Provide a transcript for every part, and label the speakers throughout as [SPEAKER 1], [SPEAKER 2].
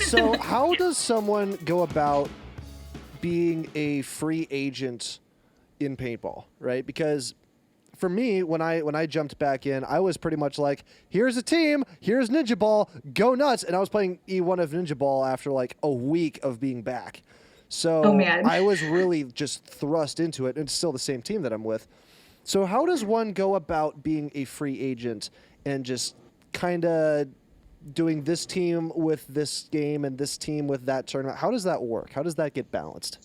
[SPEAKER 1] So how does someone go about being a free agent in paintball, right? Because for me, when I jumped back in, I was pretty much like, here's a team, here's Ninja Ball, go nuts. And I was playing E1 of Ninja Ball after like a week of being back.
[SPEAKER 2] Oh
[SPEAKER 1] So
[SPEAKER 2] man.
[SPEAKER 1] I was really just thrust into it, and it's still the same team that I'm with. So how does one go about being a free agent and just kind of doing this team with this game and this team with that tournament? How does that work? How does that get balanced?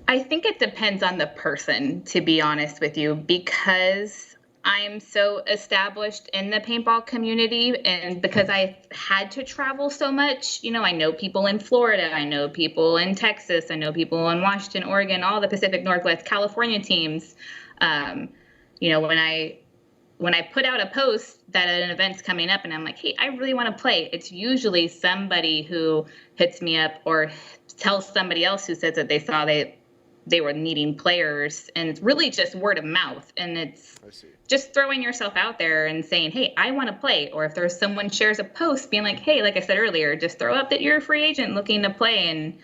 [SPEAKER 2] I think it depends on the person, to be honest with you, because I'm so established in the paintball community and because I had to travel so much. I know people in Florida, I know people in Texas, I know people in Washington, Oregon, all the Pacific Northwest, California teams. Um, when I put out a post that an event's coming up and I'm like, hey, I really want to play, it's usually somebody who hits me up or tells somebody else who says that they saw they were needing players, and it's really just word of mouth. And it's just throwing yourself out there and saying, hey, I want to play. Or if there's someone shares a post being like, hey, like I said earlier, just throw up that you're a free agent looking to play, and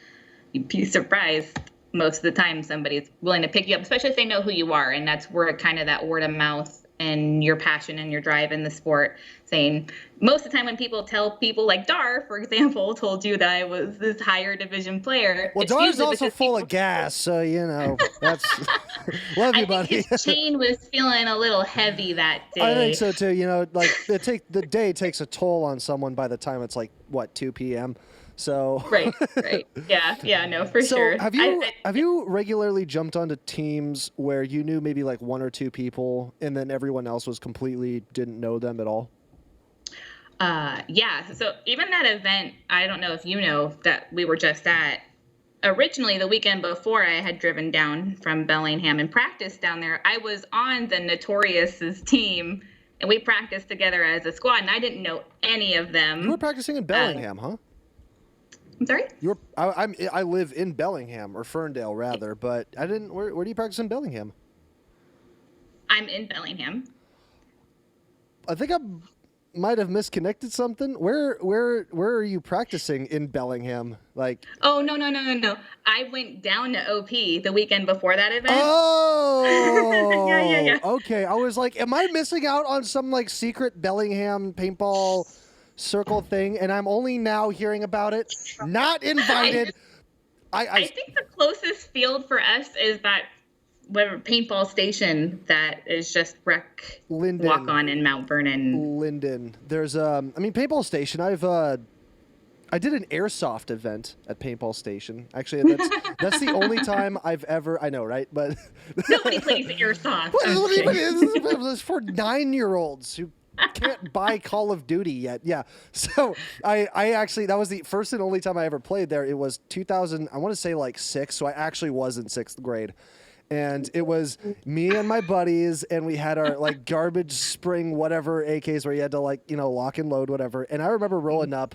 [SPEAKER 2] you'd be surprised most of the time somebody's willing to pick you up, especially if they know who you are. And that's where kind of that word of mouth and your passion and your drive in the sport, saying most of the time when people tell people like Dar, for example, told you that I was this higher division player.
[SPEAKER 1] Well, Dar's also full of gas, so that's love you,
[SPEAKER 2] I
[SPEAKER 1] buddy.
[SPEAKER 2] think his chain was feeling a little heavy that day.
[SPEAKER 1] I think so too. Like the day takes a toll on someone by the time it's like 2 p.m. So
[SPEAKER 2] right. Yeah, no, for
[SPEAKER 1] so
[SPEAKER 2] sure.
[SPEAKER 1] Have you regularly jumped onto teams where you knew maybe like one or two people and then everyone else was completely didn't know them at all?
[SPEAKER 2] Yeah. So even that event, I don't know if you know that we were just at. Originally, the weekend before, I had driven down from Bellingham and practiced down there. I was on the Notorious's team, and we practiced together as a squad, and I didn't know any of them.
[SPEAKER 1] You were practicing in Bellingham, huh?
[SPEAKER 2] I'm sorry?
[SPEAKER 1] I live in Bellingham, or Ferndale rather, but I didn't. Where do you practice in Bellingham?
[SPEAKER 2] I'm in Bellingham.
[SPEAKER 1] I think I might have misconnected something. Where are you practicing in Bellingham? Like,
[SPEAKER 2] oh no. I went down to OP the weekend before that event.
[SPEAKER 1] Oh,
[SPEAKER 2] yeah.
[SPEAKER 1] Okay, I was like, am I missing out on some like secret Bellingham paintball circle thing? And I'm only now hearing about it. Not invited.
[SPEAKER 2] I think the closest field for us is that whatever paintball station that is just rec
[SPEAKER 1] Linden.
[SPEAKER 2] Walk on in Mount Vernon.
[SPEAKER 1] Linden. There's paintball station. I did an airsoft event at paintball station. Actually, that's the only time I've ever. I know, right? But
[SPEAKER 2] nobody plays airsoft.
[SPEAKER 1] It's for 9-year-olds who can't buy Call of Duty yet. Yeah. So I actually, that was the first and only time I ever played there. It was 2000. I want to say like 6. So I actually was in 6th grade. And it was me and my buddies, and we had our like garbage spring whatever AKs where you had to like lock and load whatever. And I remember rolling up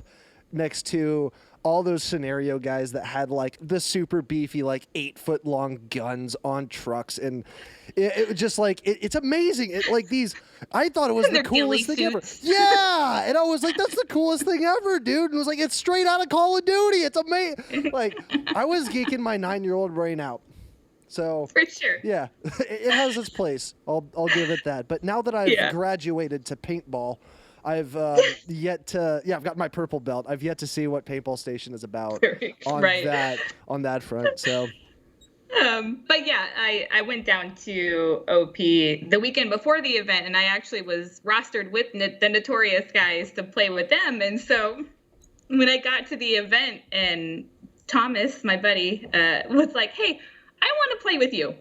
[SPEAKER 1] next to all those scenario guys that had like the super beefy like 8-foot long guns on trucks, and it was just like it's amazing. I thought it was the coolest thing ever. Yeah, and I was like, that's the coolest thing ever, dude. And it was like, it's straight out of Call of Duty. It's amazing. Like I was geeking my 9-year-old brain out. So
[SPEAKER 2] for sure,
[SPEAKER 1] yeah, it has its place. I'll give it that. But now that I've graduated to paintball, I've I've got my purple belt. I've yet to see what paintball station is about on that front. So,
[SPEAKER 2] but yeah, I went down to OP the weekend before the event, and I actually was rostered with the Notorious guys to play with them. And so when I got to the event, and Thomas, my buddy, was like, "Hey, I want to play with you.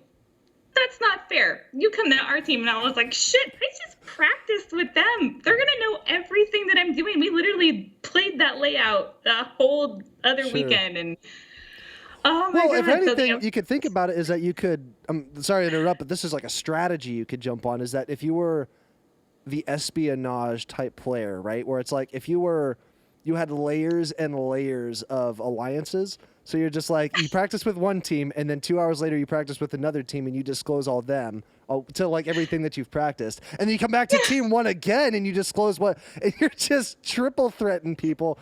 [SPEAKER 2] That's not fair. You come to our team." And I was like, shit, I just practiced with them. They're going to know everything that I'm doing. We literally played that layout the whole other weekend. And oh my God.
[SPEAKER 1] If anything, you could think about it is that you could, I'm sorry to interrupt, but this is like a strategy you could jump on, is that if you were the espionage type player, right? Where it's like if you had layers and layers of alliances, So you're just like, you practice with one team, and then 2 hours later you practice with another team, and you disclose all them to like everything that you've practiced, and then you come back to team one again, and you disclose what, and you're just triple threatening people.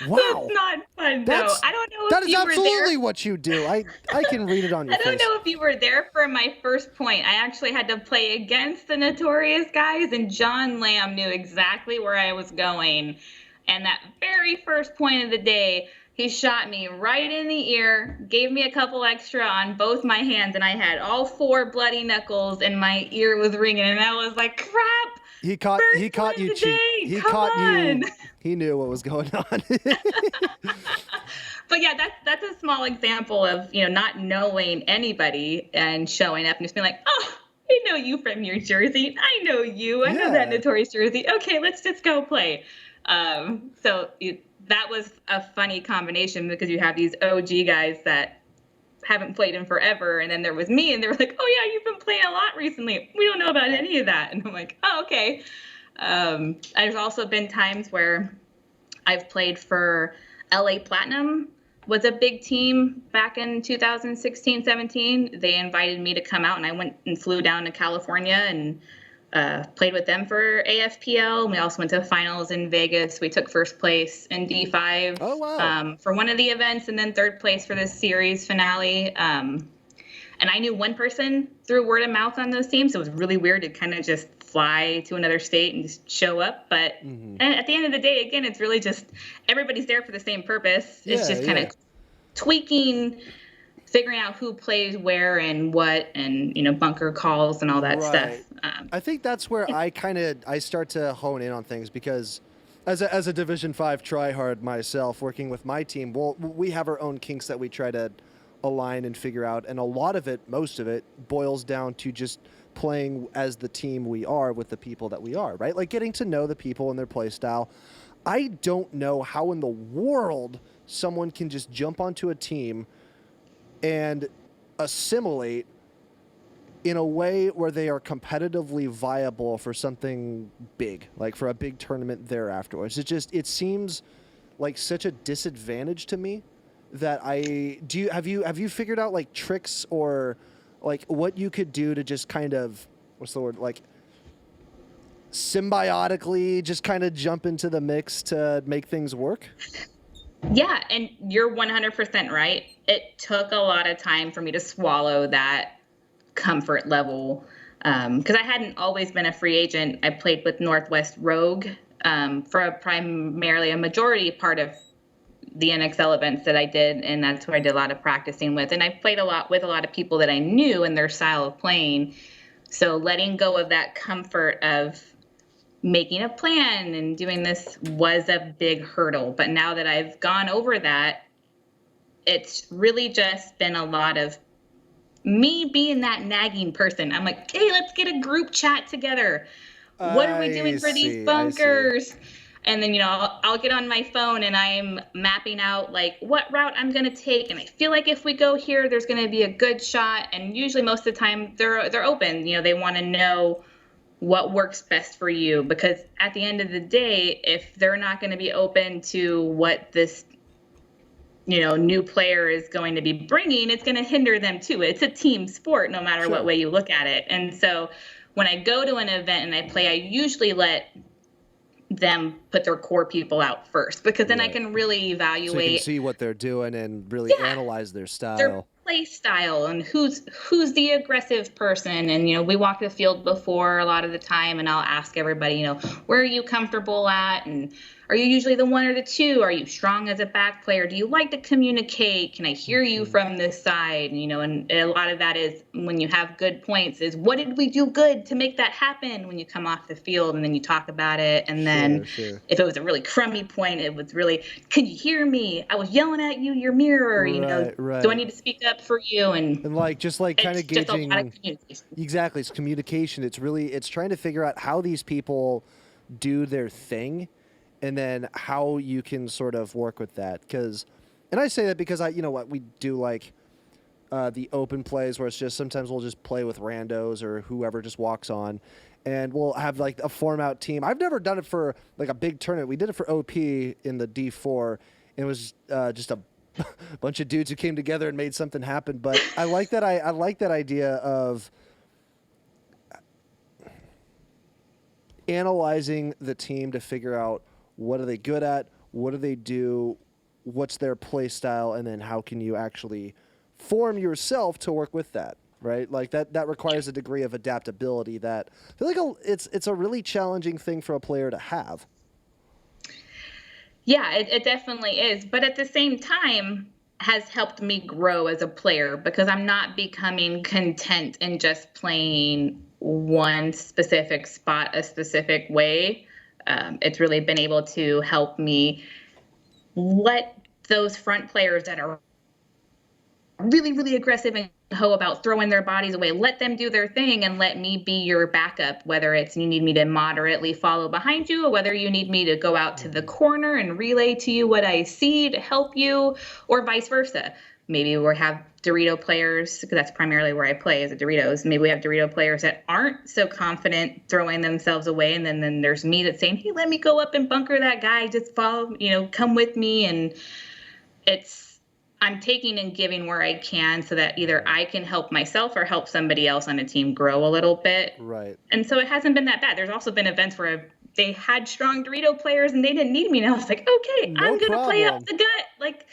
[SPEAKER 1] Wow,
[SPEAKER 2] That's not fun, though. I don't know
[SPEAKER 1] that
[SPEAKER 2] if
[SPEAKER 1] is
[SPEAKER 2] you were
[SPEAKER 1] absolutely
[SPEAKER 2] there.
[SPEAKER 1] what you do. I can read it on your
[SPEAKER 2] I don't
[SPEAKER 1] face.
[SPEAKER 2] know if you were there for my first point. I actually had to play against the Notorious guys, and John Lamb knew exactly where I was going. And that very first point of the day, he shot me right in the ear, gave me a couple extra on both my hands, and I had all 4 bloody knuckles, and my ear was ringing, and I was like, crap!
[SPEAKER 1] He caught
[SPEAKER 2] First win
[SPEAKER 1] you
[SPEAKER 2] of the
[SPEAKER 1] cheat.
[SPEAKER 2] day,
[SPEAKER 1] He
[SPEAKER 2] come
[SPEAKER 1] caught
[SPEAKER 2] on!
[SPEAKER 1] you. He knew what was going on.
[SPEAKER 2] But yeah, that's a small example of, not knowing anybody and showing up and just being like, oh, I know you from your jersey. I know you. I know that
[SPEAKER 1] Yeah.
[SPEAKER 2] Notorious jersey. Okay, let's just go play. That was a funny combination because you have these OG guys that haven't played in forever, and then there was me, and they were like, oh yeah, you've been playing a lot recently. We don't know about any of that. And I'm like, oh, okay. There's also been times where I've played for LA Platinum, was a big team back in 2016-17. They invited me to come out, and I went and flew down to California and played with them for AFPL. We also went to finals in Vegas. We took first place in D5
[SPEAKER 1] Oh, wow.
[SPEAKER 2] for one of the events, and then third place for the series finale. And I knew one person through word of mouth on those teams. So it was really weird to kind of just fly to another state and just show up. But and at the end of the day, again, it's really just everybody's there for the same purpose. It's just kind of tweaking, figuring out who plays where and what, and bunker calls and all that stuff.
[SPEAKER 1] I think that's where I start to hone in on things, because as a Division 5 tryhard myself, working with my team, we have our own kinks that we try to align and figure out, and a lot of it, most of it, boils down to just playing as the team we are with the people that we are, right? Like getting to know the people and their play style. I don't know how in the world someone can just jump onto a team and assimilate in a way where they are competitively viable for something big, like for a big tournament there afterwards. It seems like such a disadvantage to me that have you figured out like tricks or like what you could do to just kind of, what's the word, like symbiotically just kind of jump into the mix to make things work?
[SPEAKER 2] Yeah, and you're 100% right. It took a lot of time for me to swallow that comfort level because I hadn't always been a free agent. I played with Northwest Rogue for primarily a majority part of the NXL events that I did, and that's where I did a lot of practicing with. And I played a lot with a lot of people that I knew and their style of playing. So letting go of that comfort of making a plan and doing this was a big hurdle. But now that I've gone over that, it's really just been a lot of me being that nagging person. I'm like, hey, let's get a group chat together. What are we doing for these bunkers? And then, I'll get on my phone and I'm mapping out like what route I'm going to take. And I feel like if we go here, there's going to be a good shot. And usually most of the time they're open. They want to know what works best for you, because at the end of the day, if they're not going to be open to what this new player is going to be bringing, it's going to hinder them too. It's a team sport, no matter what way you look at it. And so when I go to an event and I play, I usually let them put their core people out first, because then I can really evaluate. So you
[SPEAKER 1] can see what they're doing and really analyze their style.
[SPEAKER 2] Their play style and who's the aggressive person. And, we walk the field before a lot of the time, and I'll ask everybody, where are you comfortable at? And are you usually the 1 or the 2? Are you strong as a back player? Do you like to communicate? Can I hear you from this side? And a lot of that is when you have good points is what did we do good to make that happen when you come off the field, and then you talk about it. And then if it was a really crummy point, it was really, can you hear me? I was yelling at you, your mirror, do I need to speak up for you? And
[SPEAKER 1] just kind of gauging.
[SPEAKER 2] Just a lot of communication.
[SPEAKER 1] Exactly. It's communication. It's trying to figure out how these people do their thing, and then how you can sort of work with that. And I say that because we do like the open plays where it's just sometimes we'll just play with randos or whoever just walks on, and we'll have like a form out team. I've never done it for like a big tournament. We did it for OP in the D4. And it was just a bunch of dudes who came together and made something happen. But I like that. I like that idea of analyzing the team to figure out what are they good at, what do they do, what's their play style, and then how can you actually form yourself to work with that, right? Like that requires a degree of adaptability that I feel like it's a really challenging thing for a player to have.
[SPEAKER 2] Yeah, it definitely is. But at the same time, has helped me grow as a player because I'm not becoming content in just playing one specific spot a specific way. It's really been able to help me let those front players that are really, really aggressive and about throwing their bodies away, let them do their thing and let me be your backup, whether it's you need me to moderately follow behind you or whether you need me to go out to the corner and relay to you what I see to help you, or vice versa. Maybe we have Dorito players, because that's primarily where I play is at Doritos. Maybe we have Dorito players that aren't so confident throwing themselves away. And then there's me that's saying, hey, let me go up and bunker that guy. Just follow, come with me. And I'm taking and giving where I can so that either I can help myself or help somebody else on a team grow a little bit.
[SPEAKER 1] Right.
[SPEAKER 2] And so it hasn't been that bad. There's also been events where they had strong Dorito players and they didn't need me. And I was like, okay, I'm going to play up the gut. Like,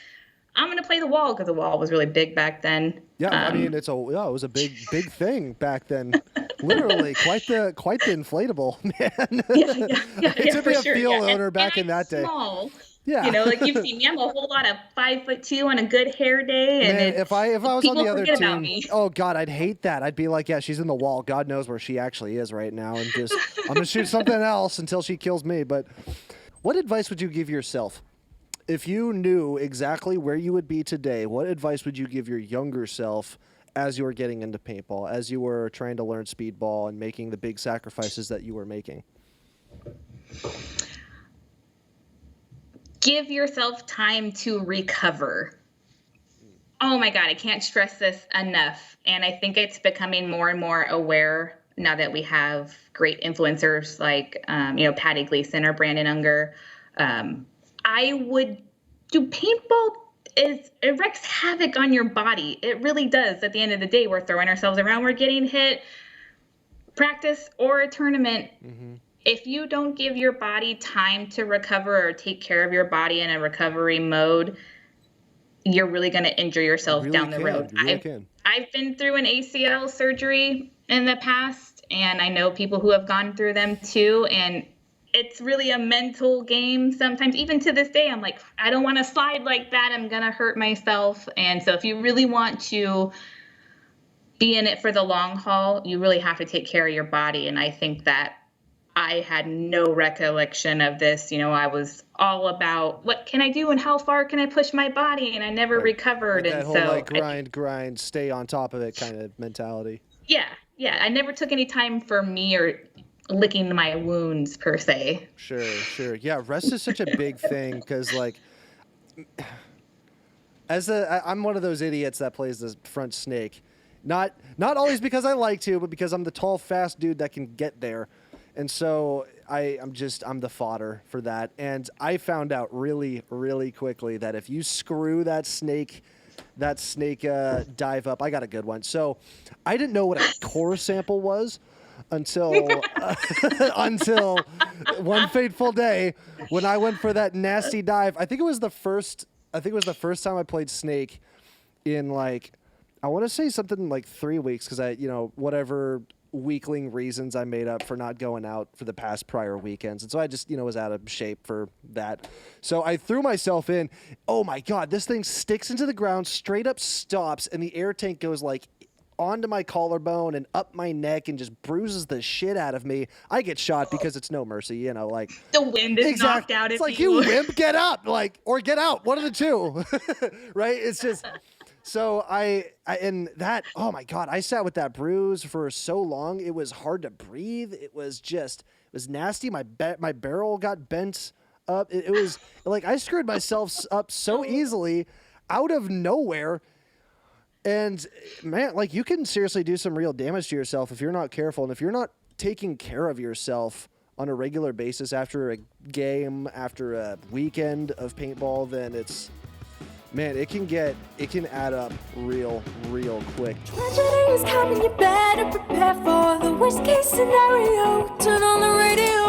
[SPEAKER 2] I'm going to play the wall because the wall was really big back then.
[SPEAKER 1] Yeah, I mean, it was a big thing back then. Literally, quite the inflatable, man.
[SPEAKER 2] Yeah,
[SPEAKER 1] it took me a
[SPEAKER 2] sure.
[SPEAKER 1] field owner back in that day.
[SPEAKER 2] Small.
[SPEAKER 1] Yeah.
[SPEAKER 2] Like you've seen me, I'm a whole lot of 5'2" on a good hair day. And
[SPEAKER 1] man, if I was on the other team,
[SPEAKER 2] oh
[SPEAKER 1] God, I'd hate that. I'd be like, yeah, she's in the wall. God knows where she actually is right now, and just I'm gonna shoot something else until she kills me. But what advice would you give yourself if you knew exactly where you would be today? What advice would you give your younger self as you were getting into paintball, as you were trying to learn speedball and making the big sacrifices that you were making?
[SPEAKER 2] Give yourself time to recover. Oh my God, I can't stress this enough. And I think it's becoming more and more aware now that we have great influencers like, Patty Gleason or Brandon Unger. I would do paintball. It wreaks havoc on your body. It really does. At the end of the day, we're throwing ourselves around. We're getting hit, practice or a tournament. Mm-hmm. If you don't give your body time to recover or take care of your body in a recovery mode, you're really going to injure yourself down the road. I've been through an ACL surgery in the past, and I know people who have gone through them too. And it's really a mental game sometimes. Even to this day, I'm like, I don't want to slide like that. I'm going to hurt myself. And so if you really want to be in it for the long haul, you really have to take care of your body. And I think that I had no recollection of this. I was all about what can I do and how far can I push my body, and I never recovered.
[SPEAKER 1] That whole grind, stay on top of it kind of mentality.
[SPEAKER 2] Yeah. I never took any time for me or licking my wounds per se.
[SPEAKER 1] Sure. Yeah, rest is such a big thing because I'm one of those idiots that plays the front snake. Not always because I like to, but because I'm the tall, fast dude that can get there. And so I'm the fodder for that. And I found out really, really quickly that if you screw that snake dive up, I got a good one. So I didn't know what a core sample was until one fateful day when I went for that nasty dive. I think it was the first time I played snake in I want to say something like 3 weeks because whatever weakling reasons I made up for not going out for the past prior weekends. And so I just, was out of shape for that. So I threw myself in. Oh my God, this thing sticks into the ground, straight up stops, and the air tank goes onto my collarbone and up my neck and just bruises the shit out of me. I get shot because it's no mercy, the
[SPEAKER 2] wind is knocked out.
[SPEAKER 1] It's like, you wimp, get up, or get out. One of the two, right? It's just... So and that, oh my God, I sat with that bruise for so long. It was hard to breathe. It was nasty. My barrel got bent up. It was I screwed myself up so easily out of nowhere. And man, you can seriously do some real damage to yourself if you're not careful. And if you're not taking care of yourself on a regular basis after a game, after a weekend of paintball, then Man, it can add up real quick.
[SPEAKER 3] Tragedy is coming, you better prepare for the worst case scenario. Turn on the radio.